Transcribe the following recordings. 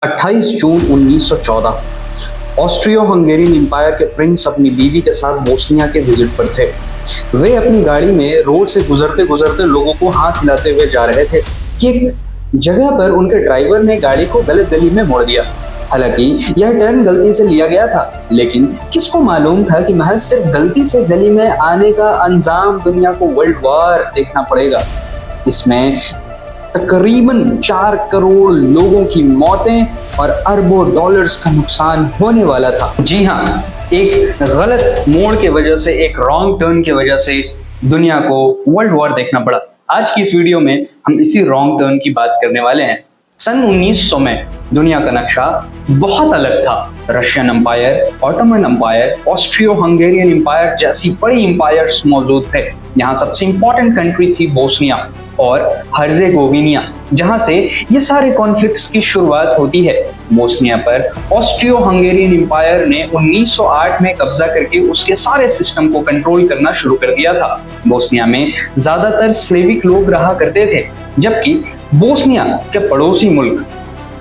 28 जून 1914 osteo Hungarian empire के Prince अपनी बीवी के साथ बोस्निया के विजिट पर थे। वे अपनी गाड़ी में रोड से गुजरते गुजरते लोगों को हाथ हिलाते हुए जा रहे थे कि एक जगह पर उनके ड्राइवर ने गाड़ी को गलत गली में मोड़ दिया। हालांकि यह टर्न गलती से लिया गया था, लेकिन किसको मालूम था कि महज सिर्फ गलती से गली में आने का अंजाम दुनिया को वर्ल्ड वॉर देखना पड़ेगा। इसमें तकरीबन 4 करोड़ लोगों की मौतें और अरबों डॉलर्स का नुकसान होने वाला था। जी हाँ, एक गलत मोड़ की वजह से, एक रॉन्ग टर्न की वजह से दुनिया को वर्ल्ड वॉर देखना पड़ा। आज की इस वीडियो में हम इसी रॉन्ग टर्न की बात करने वाले हैं। सन 1900 में दुनिया का नक्शा बहुत अलग था। Russian empire, Ottoman empire, Austro Hungarian empire जैसी बड़ी एम्पायर्स मौजूद थे। यहाँ सबसे इंपॉर्टेंट कंट्री थी बोस्निया और हर्जेगोविना, जहां से ये सारे कॉन्फ्लिक्ट्स की शुरुआत होती है। बोस्निया पर ऑस्ट्रियो हंगेरियन एम्पायर ने 1908 में कब्जा करके उसके सारे सिस्टम को कंट्रोल करना शुरू कर दिया था। बोस्निया में ज्यादातर स्लेविक लोग रहा करते थे, जबकि बोस्निया के पड़ोसी मुल्क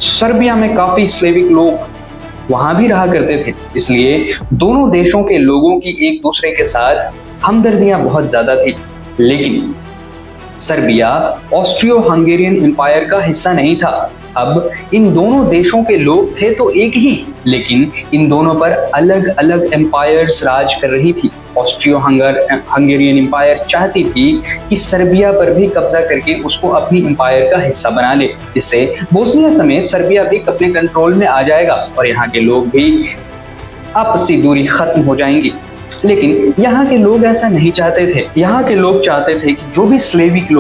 सर्बिया में काफी स्लेविक लोग वहां भी रहा करते थे। इसलिए दोनों देशों के लोगों की एक दूसरे के साथ हमदर्दियां बहुत ज्यादा थी। लेकिन सर्बिया ऑस्ट्रियो हंगेरियन एम्पायर का हिस्सा नहीं था। अब इन दोनों देशों के लोग थे तो एक ही, लेकिन इन दोनों पर अलग अलग एम्पायर्स राज कर रही थी। ऑस्ट्रियो हंगेरियन एम्पायर चाहती थी कि सर्बिया पर भी कब्जा करके उसको अपनी एम्पायर का हिस्सा बना ले। इससे बोस्निया समेत सर्बिया भी अपने कंट्रोल में आ जाएगा और यहाँ के लोग भी आपसी दूरी खत्म हो जाएंगी। लेकिन यहाँ के लोग ऐसा नहीं चाहते थे। यहाँ के लोग चाहते थे कि जो भी स्लेविक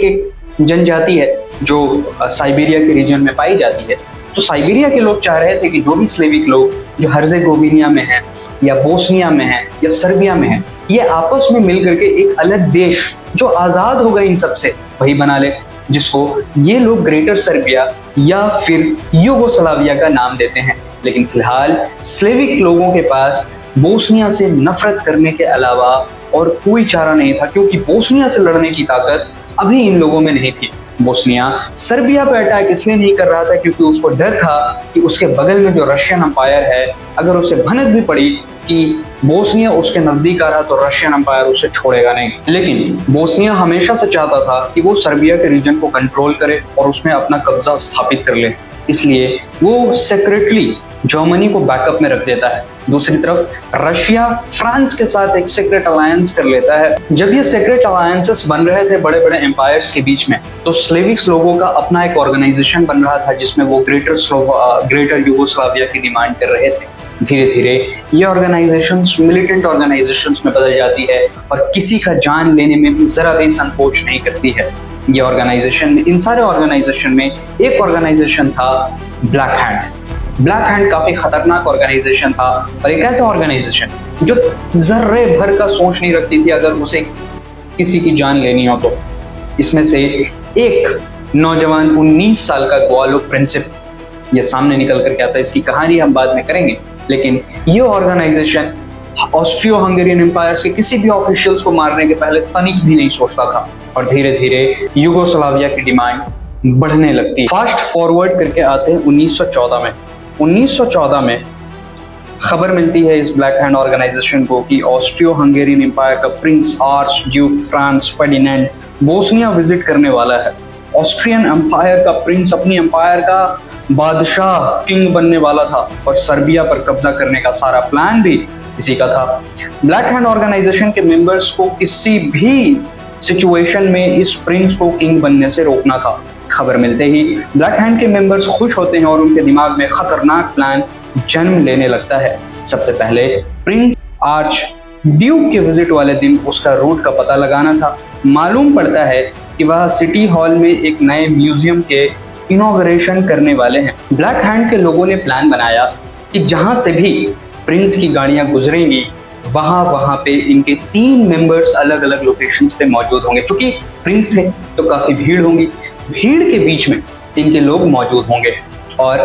एक जनजाति है जो साइबेरिया के रीजन में पाई जाती है, तो साइबेरिया के लोग चाह रहे थे कि जो भी स्लेविक लोग जो हर्जेगोविना में है या बोस्निया में है या सर्बिया में है, ये आपस में मिल करके एक अलग देश जो आजाद होगा इन सबसे, वही बना ले, जिसको ये लोग ग्रेटर सर्बिया या फिर यूगोस्लाविया का नाम देते हैं। लेकिन फिलहाल स्लेविक लोगों के पास बोस्निया से नफरत करने के अलावा और कोई चारा नहीं था, क्योंकि बोस्निया से लड़ने की ताकत अभी इन लोगों में नहीं थी। बोस्निया सर्बिया पर अटैक इसलिए नहीं कर रहा था क्योंकि उसको डर था कि उसके बगल में जो रशियन एम्पायर है, अगर उसे भनक भी पड़ी कि बोस्निया उसके नजदीक आ रहा तो रशियन एम्पायर उसे छोड़ेगा नहीं। लेकिन बोस्निया हमेशा से चाहता था कि वो सर्बिया के रीजन को कंट्रोल करे और उसमें अपना कब्जा स्थापित कर ले, इसलिए वो सेक्रेटली जर्मनी को बैकअप में रख देता है। दूसरी तरफ रशिया फ्रांस के साथ एक सीक्रेट अलायंस कर लेता है। जब ये सीक्रेट अलायंसेस बन रहे थे बड़े बड़े एम्पायर्स के बीच में, तो स्लेविक्स लोगों का अपना एक ऑर्गेनाइजेशन बन रहा था जिसमें वो ग्रेटर यूगोस्लाविया की डिमांड कर रहे थे। धीरे धीरे ये ऑर्गेनाइजेशंस मिलिटेंट ऑर्गेनाइजेशंस में बदल जाती है और किसी का जान लेने में भी जरा भी संकोच नहीं करती है। ये ऑर्गेनाइजेशन, इन सारे ऑर्गेनाइजेशन में एक ऑर्गेनाइजेशन था ब्लैक हैंड। ब्लैक हैंड काफी खतरनाक ऑर्गेनाइजेशन था और एक ऐसा ऑर्गेनाइजेशन जो जर्रे भर का सोच नहीं रखती थी अगर उसे किसी की जान लेनी हो तो। इसमें से एक नौजवान 19 साल का ग्वालो प्रिंसिप ये सामने निकल करके आता है। इसकी कहानी हम बाद में करेंगे, लेकिन ये ऑर्गेनाइजेशन ऑस्ट्रियो हंगेरियन एम्पायर्स के किसी भी ऑफिशियल्स को मारने के पहले तनिक भी नहीं सोचता था और धीरे धीरे यूगोस्लाविया की डिमांड बढ़ने लगती। फास्ट फॉरवर्ड करके आते हैं 1914 में। 1914 में खबर मिलती है इस ब्लैक हैंड ऑर्गेनाइजेशन को कि ऑस्ट्रियो हंगेरियन एम्पायर का Prince arch Duke Franz Ferdinand Bosnia visit करने वाला है। ऑस्ट्रियन एम्पायर का प्रिंस अपनी एम्पायर का बादशाह किंग बनने वाला था और सर्बिया पर कब्जा करने का सारा प्लान भी इसी का था। ब्लैक हैंड ऑर्गेनाइजेशन के मेंबर्स को किसी भी सिचुएशन में इस प्रिंस को किंग बनने से रोकना था। खबर मिलते ही ब्लैक हैंड के मेंबर्स खुश होते हैं और उनके दिमाग में खतरनाक प्लान जन्म लेने लगता है। सबसे पहले प्रिंस आर्च ड्यूक के विजिट वाले दिन उसका रूट का पता लगाना था। मालूम पड़ता है कि वह सिटी हॉल में एक नए म्यूजियम के इनॉग्रेशन करने वाले हैं। ब्लैक हैंड के लोगों ने प्लान बनाया कि जहां से भी प्रिंस की गाड़ियां गुजरेंगी वहां पे इनके 3 मेंबर्स अलग अलग लोकेशंस पे मौजूद होंगे। क्योंकि प्रिंस थे तो काफी भीड़ होंगी, भीड़ के बीच में इनके लोग मौजूद होंगे और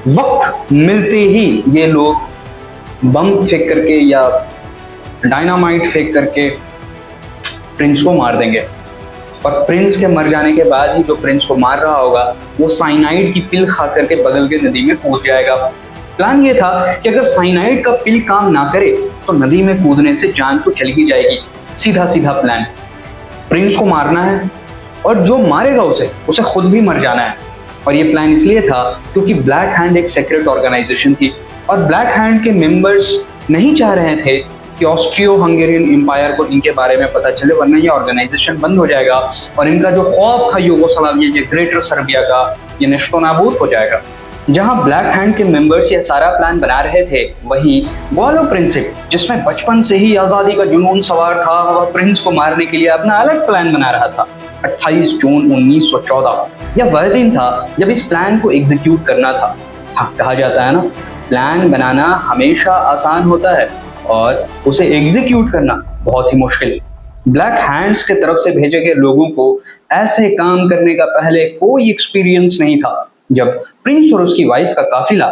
वक्त मिलते ही ये लोग बम फेंक करके या डायनामाइट फेंक करके प्रिंस को मार देंगे। और प्रिंस के मर जाने के बाद ही जो प्रिंस को मार रहा होगा वो साइनाइड की पिल खा करके बगल के नदी में कूद जाएगा। प्लान ये था कि अगर साइनाइड का पिल काम ना करे तो नदी में कूदने से जान तो चली ही जाएगी। सीधा सीधा प्लान, प्रिंस को मारना है और जो मारेगा उसे खुद भी मर जाना है। और ये प्लान इसलिए था क्योंकि ब्लैक हैंड एक सीक्रेट ऑर्गेनाइजेशन थी और ब्लैक हैंड के मेंबर्स नहीं चाह रहे थे कि ऑस्ट्रियो हंगेरियन एम्पायर को इनके बारे में पता चले, वरना ये ऑर्गेनाइजेशन बंद हो जाएगा और इनका जो ख्वाब था यूगोस्लाविया ये ग्रेटर सर्बिया का, ये नेस्तनाबूद हो जाएगा। जहां ब्लैक हैंड के मेंबर्स ये सारा प्लान बना रहे थे, वहीं ग्वालो प्रिंसिप जिसमें बचपन से ही आजादी का जुनून सवार था, वह प्रिंस को मारने के लिए अपना अलग प्लान बना रहा था। 28 जून 1914 यह वह दिन था जब इस प्लान को एग्जीक्यूट करना था। हाँ, कहा जाता है ना, प्लान बनाना हमेशा आसान होता है और उसे एग्जीक्यूट करना बहुत ही मुश्किल। ब्लैक हैंड्स के तरफ से भेजे गए लोगों को ऐसे काम करने का पहले कोई एक्सपीरियंस नहीं था। जब प्रिंस और उसकी वाइफ का काफिला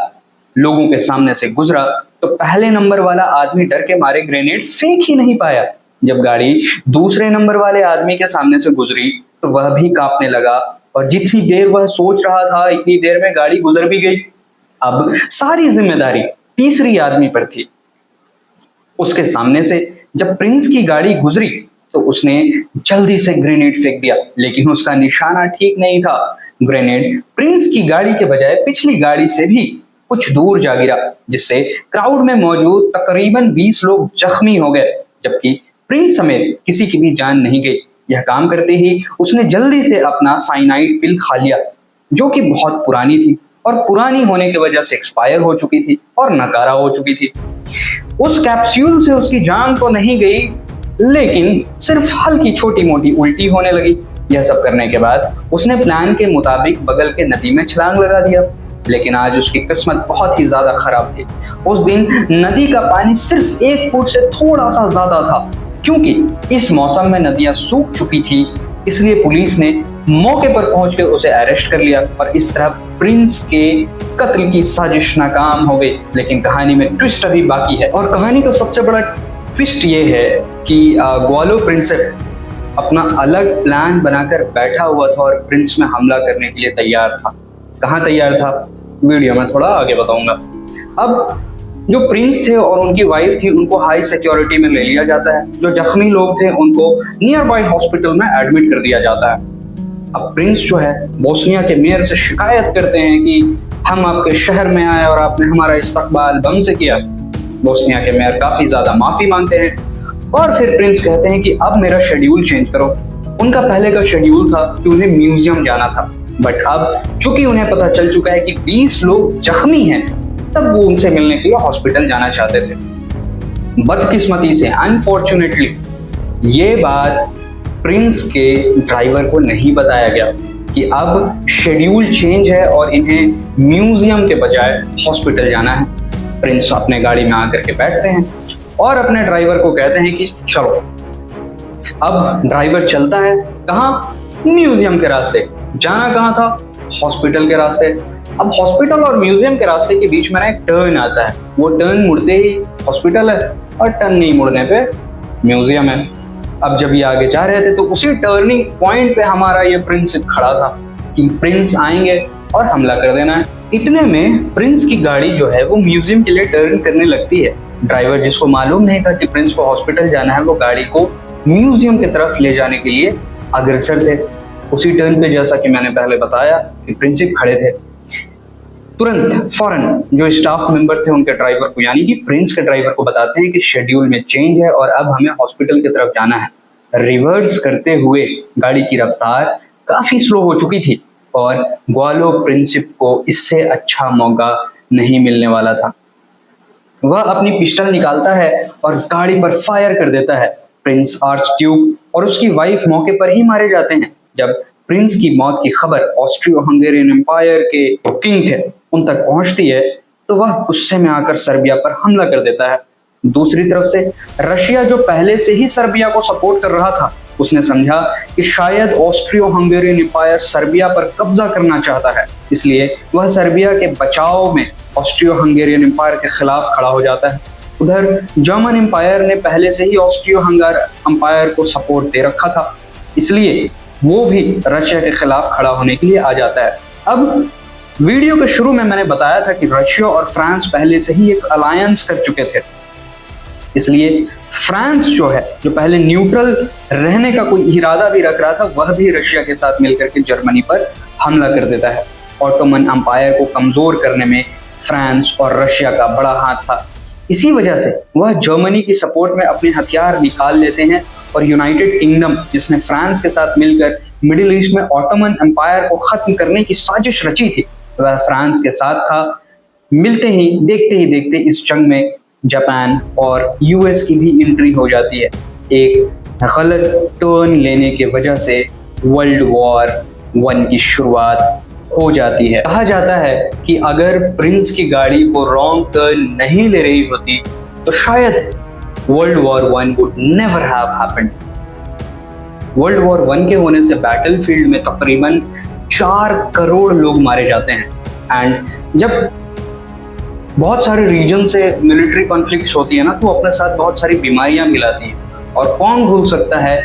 लोगों के सामने से गुजरा तो पहले नंबर वाला आदमी डर के मारे ग्रेनेड फेंक ही नहीं पाया। जब गाड़ी दूसरे नंबर वाले आदमी के सामने से गुजरी तो वह भी कांपने लगा और जितनी देर वह सोच रहा था इतनी देर में गाड़ी गुजर भी गई। अब सारी जिम्मेदारी तीसरी आदमी पर थी। उसके सामने से जब प्रिंस की गाड़ी गुजरी तो उसने जल्दी से ग्रेनेड फेंक दिया, लेकिन उसका निशाना ठीक नहीं था। ग्रेनेड प्रिंस की गाड़ी के बजाय पिछली गाड़ी से भी कुछ दूर जा गिरा, जिससे क्राउड में मौजूद तकरीबन 20 लोग जख्मी हो गए, जबकि प्रिंस समेत किसी की भी जान नहीं गई। यह काम करते ही उसने जल्दी से अपना साइनाइड पिल खा लिया, जो कि बहुत पुरानी थी और पुरानी होने की वजह से एक्सपायर हो चुकी थी और नकारा हो चुकी थी। उस कैप्सूल से उसकी जान तो नहीं गई, लेकिन सिर्फ हल्की छोटी मोटी उल्टी होने लगी। यह सब करने के बाद उसने प्लान के मुताबिक बगल के नदी में छलांग लगा दिया, लेकिन आज उसकी किस्मत बहुत ही ज्यादा खराब थी। उस दिन नदी का पानी सिर्फ 1 फुट से थोड़ा सा ज्यादा था। क्योंकि इस मौसम में नदियां सूख चुकी थी, इसलिए पुलिस ने मौके पर पहुंचकर उसे अरेस्ट कर लिया और इस तरह प्रिंस के कत्ल की साजिश नाकाम हो गई। लेकिन कहानी में ट्विस्ट अभी बाकी है और कहानी का सबसे बड़ा ट्विस्ट ये है कि ग्वालो प्रिंसिप अपना अलग प्लान बनाकर बैठा हुआ था और प्रिंस में हमला करने के लिए तैयार था। कहाँ तैयार था, वीडियो में थोड़ा आगे बताऊंगा। अब जो प्रिंस थे और उनकी वाइफ थी उनको हाई सिक्योरिटी में ले लिया जाता है। जो जख्मी लोग थे उनको नियर बाय हॉस्पिटल में एडमिट कर दिया जाता है। अब प्रिंस जो है बोस्निया के मेयर से शिकायत करते हैं कि हम आपके शहर में आए और आपने हमारा इस्तकबाल बम से किया। बोस्निया के मेयर काफी ज्यादा माफी मांगते हैं और फिर प्रिंस कहते हैं कि अब मेरा शेड्यूल चेंज करो। उनका पहले का शेड्यूल था कि उन्हें म्यूजियम जाना था, बट अब चूंकि उन्हें पता चल चुका है कि 20 लोग जख्मी हैं, तब वो उनसे मिलने के लिए हॉस्पिटल जाना चाहते थे। बदकिस्मती से अनफॉर्चुनेटली ये बात प्रिंस के ड्राइवर को नहीं बताया गया कि अब शेड्यूल चेंज है और इन्हें म्यूजियम के बजाय हॉस्पिटल जाना है। प्रिंस अपने गाड़ी में आकर के बैठते हैं और अपने ड्राइवर को कहते हैं कि चलो। अब ड्राइवर चलता है कहाँ, म्यूजियम के रास्ते। जाना कहाँ था, हॉस्पिटल के रास्ते। अब हॉस्पिटल और म्यूजियम के रास्ते के बीच में एक टर्न आता है, वो टर्न मुड़ते ही हॉस्पिटल है और टर्न नहीं मुड़ने पे म्यूजियम है। अब जब ये आगे जा रहे थे तो उसी टर्निंग पॉइंट पे हमारा ये प्रिंस खड़ा था कि प्रिंस आएंगे और हमला कर देना है। इतने में प्रिंस की गाड़ी जो है वो म्यूजियम के लिए टर्न करने लगती है। ड्राइवर, जिसको मालूम नहीं था कि प्रिंस को हॉस्पिटल जाना है, वो गाड़ी को म्यूजियम की तरफ ले जाने के लिए अग्रसर थे। उसी टर्न पे जैसा कि मैंने पहले बताया कि प्रिंसिप खड़े थे। तुरंत फौरन जो स्टाफ मेंबर थे उनके ड्राइवर को, यानी कि प्रिंस के ड्राइवर को बताते हैं कि शेड्यूल में चेंज है और अब हमें हॉस्पिटल की तरफ जाना है। रिवर्स करते हुए गाड़ी की रफ्तार काफी स्लो हो चुकी थी और ग्वालो प्रिंसिप को इससे अच्छा मौका नहीं मिलने वाला था। वह अपनी पिस्टल निकालता है और गाड़ी पर फायर कर देता है। प्रिंस आर्च ड्यूक और उसकी वाइफ मौके पर ही मारे जाते हैं। जब प्रिंस की मौत की खबर ऑस्ट्रियो हंगेरियन एम्पायर के किंग थे उन तक पहुंचती है तो वह गुस्से में आकर सर्बिया पर हमला कर देता है। दूसरी तरफ से रशिया, जो पहले से ही सर्बिया को सपोर्ट कर रहा था, उसने समझा कि शायद ऑस्ट्रियो हंगेरियन एम्पायर सर्बिया पर कब्जा करना चाहता है, इसलिए वह सर्बिया के बचाव में ऑस्ट्रियो हंगेरियन एम्पायर के खिलाफ खड़ा हो जाता है। उधर जर्मन एम्पायर ने पहले से ही ऑस्ट्रियो हंगर एम्पायर को सपोर्ट दे रखा था, इसलिए वो भी रशिया के खिलाफ खड़ा होने के लिए आ जाता है। अब वीडियो के शुरू में मैंने बताया था कि रशिया और फ्रांस पहले से ही एक अलायंस कर चुके थे, इसलिए फ्रांस जो है, जो पहले न्यूट्रल रहने का कोई इरादा भी रख रहा था, वह भी रशिया के साथ मिलकर के जर्मनी पर हमला कर देता है। ऑटोमन एम्पायर को कमजोर करने में फ्रांस और रशिया का बड़ा हाथ था। इसी वजह से वह जर्मनी की सपोर्ट में अपने हथियार निकाल लेते हैं और यूनाइटेड किंगडम, जिसने फ्रांस के साथ मिलकर मिडिल ईस्ट में ऑटोमन एम्पायर को खत्म करने की साजिश रची थी, वह फ्रांस के साथ था। देखते ही देखते इस जंग में जापान और यूएस की भी एंट्री हो जाती है। एक गलत टर्न लेने की वजह से वर्ल्ड वॉर 1 की शुरुआत हो जाती है। कहा जाता है कि अगर प्रिंस की गाड़ी वो रॉन्ग टर्न नहीं ले रही होती तो शायद world war 1 would never have happened. World war 1 के होने से बैटलफील्ड में तकरीबन 4 करोड़ लोग मारे जाते हैं। एंड जब बहुत सारे रीजन से मिलिट्री कॉन्फ्लिक्ट्स होती है ना, तो अपने साथ बहुत सारी बीमारियां मिलाती हैं। और कौन भूल सकता है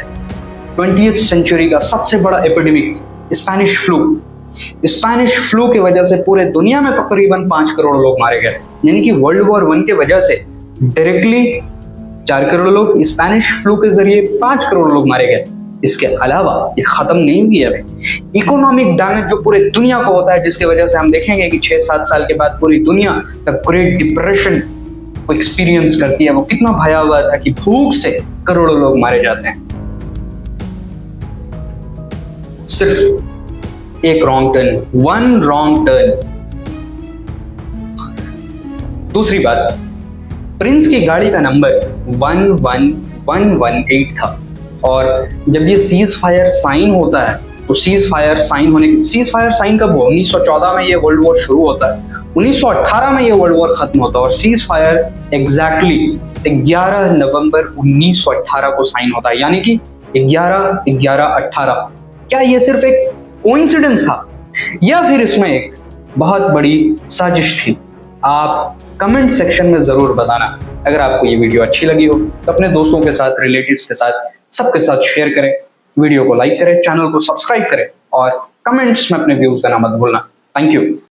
20th सेंचुरी का सबसे बड़ा epidemic Spanish flu. Spanish flu की वजह से पूरे दुनिया में तकरीबन 5 करोड़ लोग मारे गए। यानी कि वर्ल्ड वॉर 1 के वजह से डायरेक्टली 4 करोड़ लोग, स्पेनिश फ्लू के जरिए 5 करोड़ लोग मारे गए। इसके अलावा ये खत्म नहीं हुई है, इकोनॉमिक डैमेज जो पूरे दुनिया को होता है, जिसकी वजह से हम देखेंगे कि 6-7 साल के बाद पूरी दुनिया का ग्रेट डिप्रेशन को एक्सपीरियंस करती है। वो कितना भयावह था कि भूख से करोड़ों लोग मारे जाते हैं, सिर्फ एक रॉन्ग टर्न, 1 रॉन्ग टर्न। दूसरी बात, प्रिंस की गाड़ी का नंबर 11118 था और जब ये सीज फायर साइन होता है तो सीज फायर साइन कब हुआ? 1914 में ये वर्ल्ड वॉर शुरू होता है, 1918 में ये वर्ल्ड वॉर खत्म होता है और सीज फायर एग्जैक्टली 11 नवंबर 1918 को साइन होता है। यानी कि 11/11/18। क्या ये सिर्फ एक कोइंसिडेंस था या फिर इसमें एक बहुत बड़ी साजिश थी? आप कमेंट सेक्शन में जरूर बताना। अगर आपको ये वीडियो अच्छी लगी हो तो अपने दोस्तों के साथ, रिलेटिव्स के साथ, सबके साथ शेयर करें, वीडियो को लाइक करें, चैनल को सब्सक्राइब करें और कमेंट्स में अपने व्यूज देना मत भूलना। Thank you.